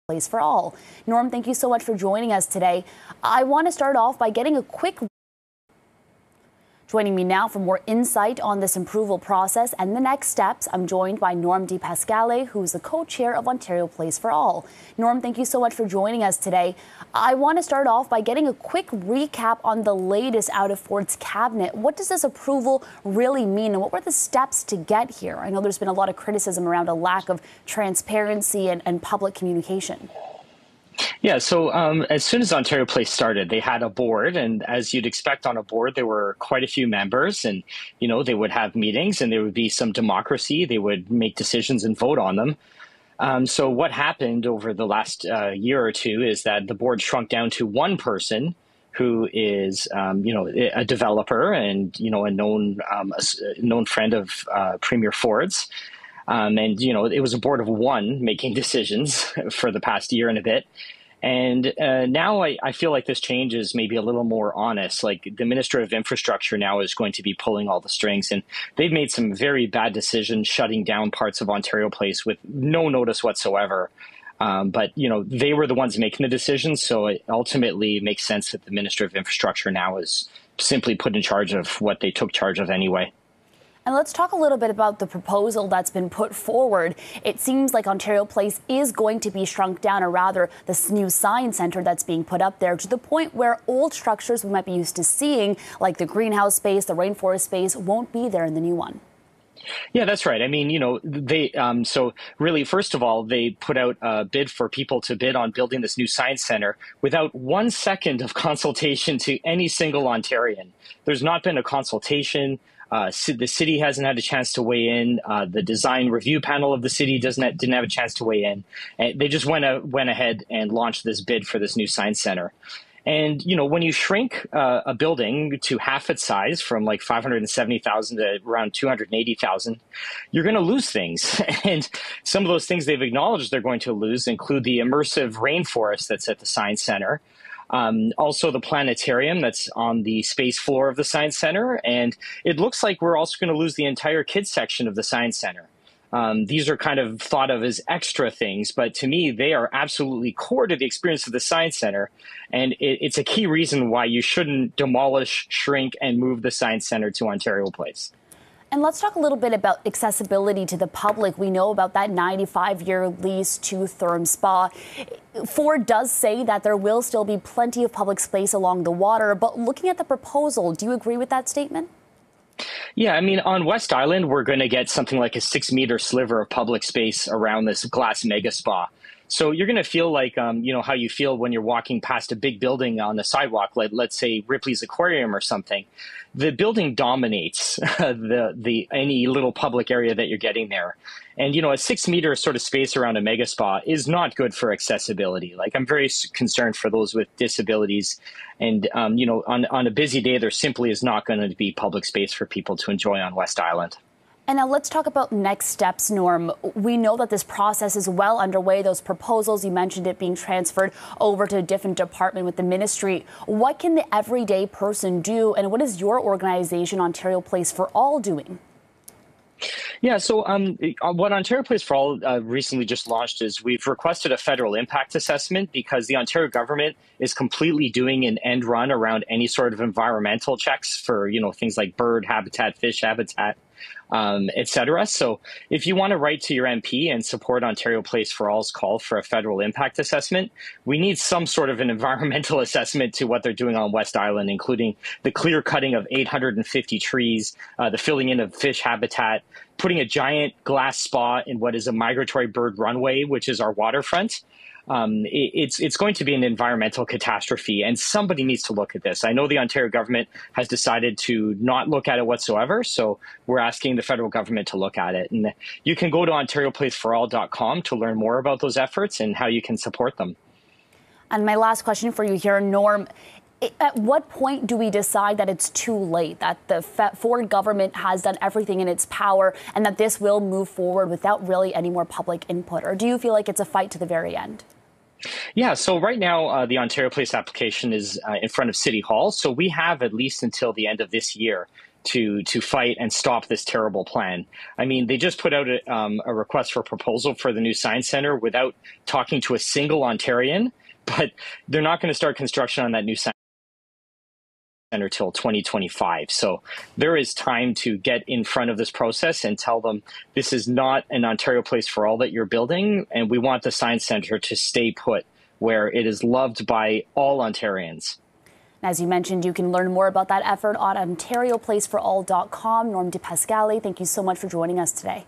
Place for all. Norm, thank you so much for joining us today. I want to start off by getting a quick. Joining me now for more insight on this approval process and the next steps, I'm joined by Norm Di Pasquale, who is the co-chair of Ontario Place for All. Norm, thank you so much for joining us today. I want to start off by getting a quick recap on the latest out of Ford's cabinet. What does this approval really mean, and what were the steps to get here? I know there's been a lot of criticism around a lack of transparency and public communication. Yeah, so as soon as Ontario Place started, they had a board, and as you'd expect on a board, there were quite a few members, and they would have meetings, and there would be some democracy. They would make decisions and vote on them. So what happened over the last year or two is that the board shrunk down to one person who is, a developer and a known friend of Premier Ford's. It was a board of one making decisions for the past year and a bit. And now I feel like this change is maybe a little more honest. Like the Minister of Infrastructure now is going to be pulling all the strings, and they've made some very bad decisions shutting down parts of Ontario Place with no notice whatsoever. But they were the ones making the decisions. So it ultimately makes sense that the Minister of Infrastructure now is simply put in charge of what they took charge of anyway. And let's talk a little bit about the proposal that's been put forward. It seems like Ontario Place is going to be shrunk down, or rather this new science centre that's being put up there, to the point where old structures we might be used to seeing, like the greenhouse space, the rainforest space, won't be there in the new one. Yeah, that's right. I mean, so really, first of all, they put out a bid for people to bid on building this new science center without 1 second of consultation to any single Ontarian. There's not been a consultation. The city hasn't had a chance to weigh in. The design review panel of the city didn't have a chance to weigh in. And they just went ahead and launched this bid for this new science center. And, when you shrink a building to half its size, from like 570,000 to around 280,000, you're going to lose things. And some of those things they've acknowledged they're going to lose include the immersive rainforest that's at the science center. Also the planetarium that's on the space floor of the science center. And it looks like we're also going to lose the entire kids section of the science center. These are kind of thought of as extra things, but to me, they are absolutely core to the experience of the science center. And it's a key reason why you shouldn't demolish, shrink, and move the science center to Ontario Place. And let's talk a little bit about accessibility to the public. We know about that 95-year lease to Therm Spa. Ford does say that there will still be plenty of public space along the water, but looking at the proposal, do you agree with that statement? Yeah, I mean, on West Island, we're going to get something like a 6-meter sliver of public space around this glass MegaSpa. So you're going to feel like, how you feel when you're walking past a big building on the sidewalk, like let's say Ripley's Aquarium or something. The building dominates any little public area that you're getting there. And, a 6-meter sort of space around a MegaSpa is not good for accessibility. Like, I'm very concerned for those with disabilities. And, on a busy day, there simply is not going to be public space for people to enjoy on West Island. And now let's talk about next steps, Norm. We know that this process is well underway. Those proposals, you mentioned it being transferred over to a different department with the ministry. What can the everyday person do, and what is your organization, Ontario Place for All, doing? Yeah, so what Ontario Place for All recently just launched is we've requested a federal impact assessment because the Ontario government is completely doing an end run around any sort of environmental checks for, things like bird habitat, fish habitat, et cetera. So if you want to write to your MP and support Ontario Place for All's call for a federal impact assessment, we need some sort of an environmental assessment to what they're doing on West Island, including the clear cutting of 850 trees, the filling in of fish habitat, putting a giant glass spa in what is a migratory bird runway, which is our waterfront. It's going to be an environmental catastrophe, and somebody needs to look at this. I know the Ontario government has decided to not look at it whatsoever, so we're asking the federal government to look at it. And you can go to ontarioplaceforall.com to learn more about those efforts and how you can support them. And my last question for you here, Norm. At what point do we decide that it's too late, that the Ford government has done everything in its power and that this will move forward without really any more public input? Or do you feel like it's a fight to the very end? Yeah, so right now, the Ontario Place application is in front of City Hall. So we have at least until the end of this year to fight and stop this terrible plan. I mean, they just put out a request for proposal for the new science center without talking to a single Ontarian, but they're not going to start construction on that new science center till 2025. So there is time to get in front of this process and tell them this is not an Ontario Place for All that you're building, and we want the science center to stay put where it is loved by all Ontarians. As you mentioned, you can learn more about that effort on OntarioPlaceForAll.com. Norm DePascale, thank you so much for joining us today.